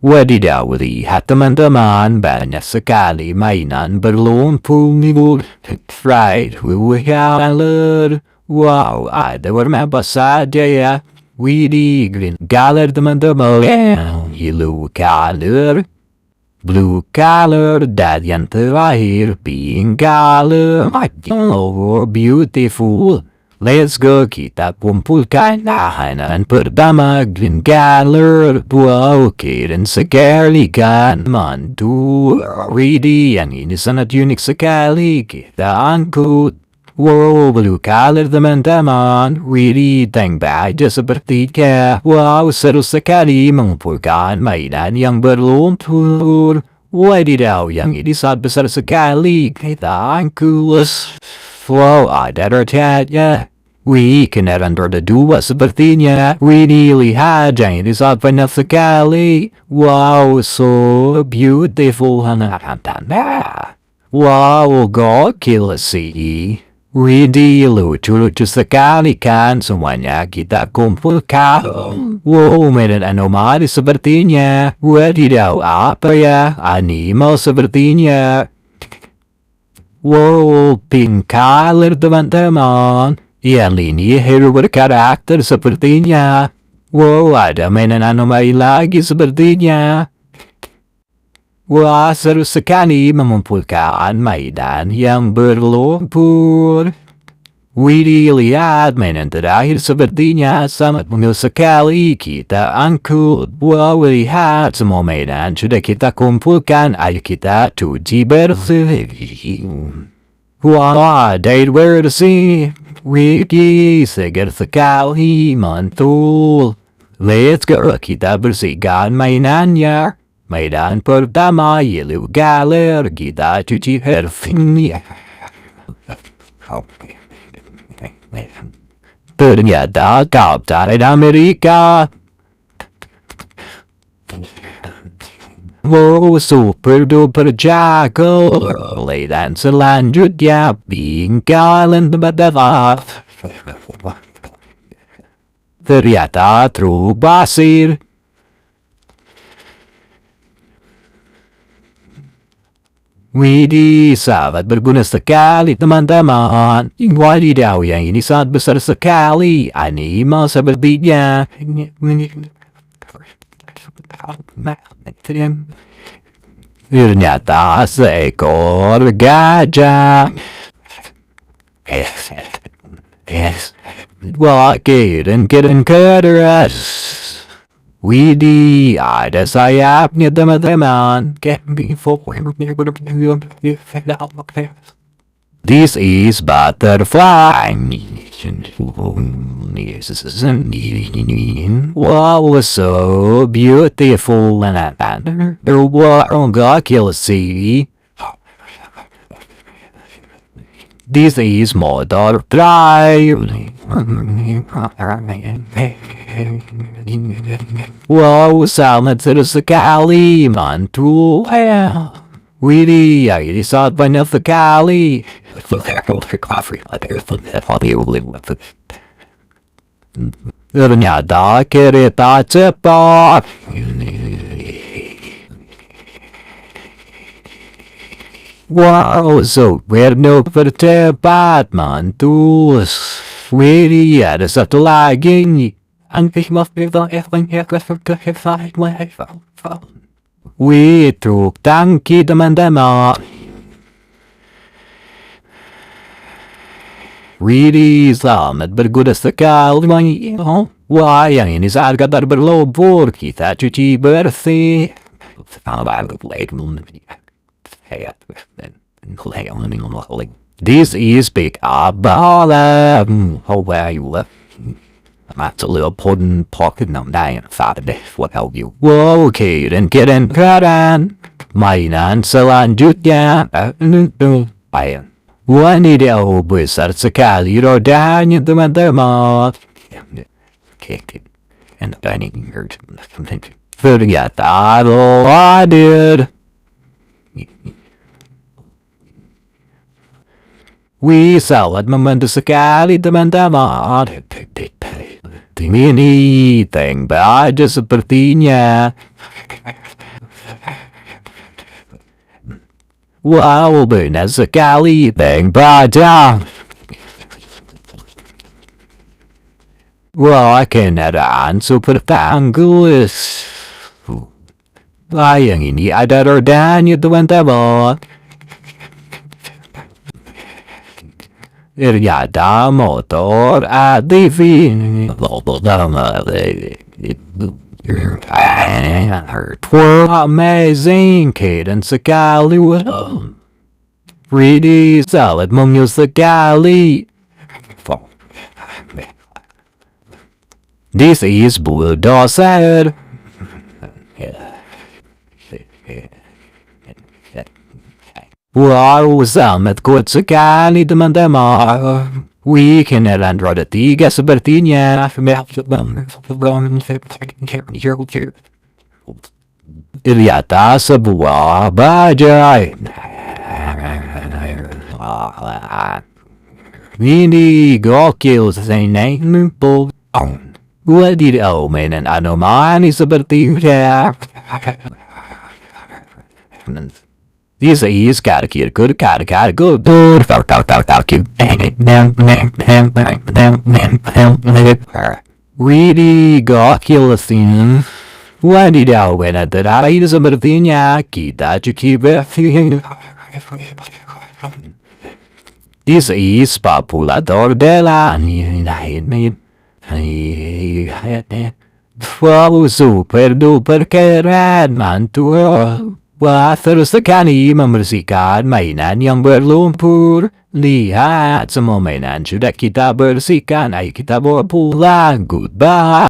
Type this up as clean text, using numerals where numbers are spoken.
Wadidaw, lihat teman-teman, banyak sekali mainan berlumpur-lumpur. Right, color. Wow, ada warna apa saja ya? Widih, green color teman-teman. Yellow color, blue color, dan yang terakhir pink color. Oh, beautiful. Let's go, kita kumpulkan tahanan pertama green color. Wow, keren sekali kan, mantul. Widih, yang ini sangat unik sekali, kita angkut. Wow, blue color teman-teman. Widih, tank baja sepertinya. Wow, seru sekali mengumpulkan mainan yang berlumpur. Wadidaw, yang ini sangat besar sekali, kita angkut. Wow, ada rotanya. Wih, kendaraan roda dua sepertinya. Widih, lihat, yang ini sangat banyak sekali. Wow, so beautiful. Wow, gokil sih. Widih, lucu-lucu sekali kan, semuanya kita kumpulkan. Wow, mainan anomali sepertinya. Wadidaw, apa ya? Animal sepertinya. Wow, pink color teman-teman. Yang ini hero berkarakter sepertinya. Wow, ada mainan anomali lagi sepertinya. Wah, seru sekali mengumpulkan mainan yang berlumpur. Widih, lihat, mainan terakhir sepertinya sangat mungil sekali, kita angkut. Wow, lihat, semua mainan sudah kita kumpulkan, ayo kita cuci bersih. Wah, ada air bersih. Widih, segar sekali, mantul. Let's go, kita bersihkan mainannya. Mainan pertama, yellow color, kita cuci bersih. Ternyata Kapten Amerika. Wow, super duper jago. Dan selanjutnya bingkalan tempat. Ternyata truk pasir. Widih, sangat berguna sekali teman-teman. Wadidaw, yang ini sangat besar sekali. Animal sepertinya. Ternyata seekor gajah. Wah, keren keras. Widih, ada sayapnya teman-teman. This is butterfly. Wow, so beautiful. Wow, gokil sih. This is motor drive. Wow, sangat seru sekali, mantul. Widih, ini sangat banyak sekali. Ternyata kereta cepat. Wow, so Werno bercepat, mantul. Widih, ada satu lagi nih. Wih, truk tangki teman-teman. Widih, sangat berguna sekali. Wah, yang ini saat kata berlumpur, kita cuci bersih. This is pick up ball. Oh, where you left? That's a little pudding pocket on dying Saturday. What help you? Wow, keren keren. Mainan selanjutnya. Ayan. Wadidaw, besar sekali rodanya teman-teman. Ternyata hadir. Wih, sangat membantu sekali teman-teman. Ini tank baja sepertinya. Wow, benar sekali, Bang Badang. Wah, kendaraan super tangguh. Yang ini ada rodanya, teman-teman. Ternyata motor ATV. Amazing, keren sekali. Pretty solid, mungil sekali. This is bulldozer. Wow, sangat kuat sekali, teman-teman. Wih, kendaraan roda 3 sepertinya. Ternyata sebuah bajai. Ini gokil, sustainable. Wadidaw, mainan anomali sepertinya. This is good. Really gokil sih. Wadidaw, benar terakhir sepertinya kita cukup. This is populator della. Wow, super duper keren, mantul. Wah, terus sekali membersihkan mainan yang berlumpur. Lihat, semua mainan sudah kita bersihkan. Ayo kita bawa pulang. Goodbye.